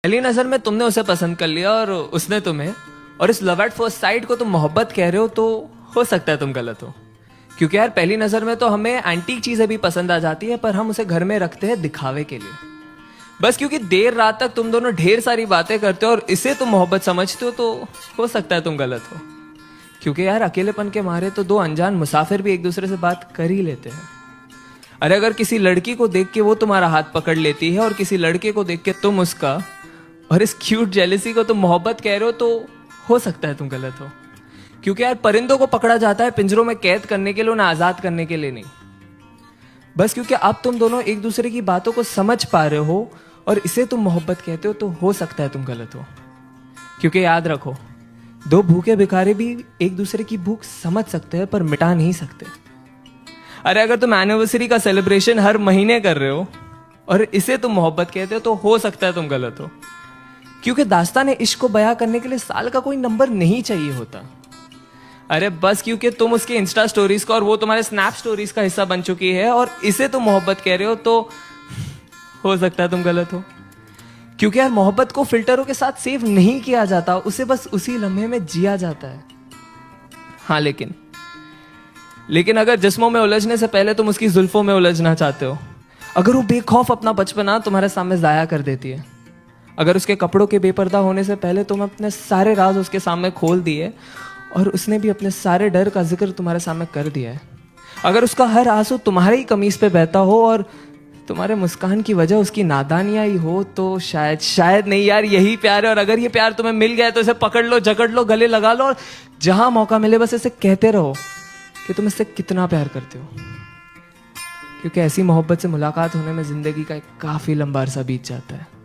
पहली नजर में तुमने उसे पसंद कर लिया और उसने तुम्हें, और इस लव एट फर्स्ट साइट को तुम मोहब्बत कह रहे हो, तो हो सकता है तुम गलत हो। क्योंकि यार पहली नजर में तो हमें एंटीक चीजें भी पसंद आ जाती है, पर हम उसे घर में रखते हैं दिखावे के लिए। बस क्योंकि देर रात तक तुम दोनों ढेर सारी बातें करते हो और इसे तुम मोहब्बत समझते हो, तो हो सकता है तुम गलत हो। क्योंकि यार अकेलेपन के मारे तो दो अनजान मुसाफिर भी एक दूसरे से बात कर ही लेते हैं। अरे अगर किसी लड़की को देख के वो तुम्हारा हाथ पकड़ लेती है और किसी लड़के को देख के तुम उसका, और इस क्यूट जेलेसी को तुम मोहब्बत कह रहे हो, तो हो सकता है तुम गलत हो। क्योंकि यार परिंदों को पकड़ा जाता है पिंजरों में कैद करने के लिए, उन्हें आजाद करने के लिए नहीं। बस क्योंकि अब तुम दोनों एक दूसरे की बातों को समझ पा रहे हो और इसे तुम मोहब्बत कहते हो, तो हो सकता है तुम गलत हो। क्योंकि याद रखो, दो भूखे भिखारी भी एक दूसरे की भूख समझ सकते हैं पर मिटा नहीं सकते। अरे अगर तुम एनिवर्सरी का सेलिब्रेशन हर महीने कर रहे हो और इसे तुम मोहब्बत कहते हो, तो हो सकता है तुम गलत हो। क्योंकि दास्तान इश्क को बयां करने के लिए साल का कोई नंबर नहीं चाहिए होता। अरे बस क्योंकि तुम उसके इंस्टा स्टोरीज का और वो तुम्हारे स्नैप स्टोरीज का हिस्सा बन चुकी है और इसे तुम मोहब्बत कह रहे हो, तो हो सकता है तुम गलत हो। क्योंकि यार मोहब्बत को फिल्टरों के साथ सेव नहीं किया जाता, उसे बस उसी लम्हे में जिया जाता है। हाँ लेकिन अगर जिस्मों में उलझने से पहले तुम उसकी जुल्फों में उलझना चाहते हो, अगर वो बेखौफ अपना बचपना तुम्हारे सामने जाया कर देती है, अगर उसके कपड़ों के बेपर्दा होने से पहले तुम अपने सारे राज उसके सामने खोल दिए और उसने भी अपने सारे डर का जिक्र तुम्हारे सामने कर दिया है, अगर उसका हर आंसू तुम्हारे ही कमीज पे बहता हो और तुम्हारे मुस्कान की वजह उसकी नादानियां ही हो, तो शायद नहीं यार यही प्यार है। और अगर ये प्यार तुम्हें मिल गया है तो इसे पकड़ लो, जकड़ लो, गले लगा लो और जहां मौका मिले बस इसे कहते रहो कि तुम इससे कितना प्यार करते हो। क्योंकि ऐसी मोहब्बत से मुलाकात होने में जिंदगी का एक काफी लंबा अरसा बीत जाता है।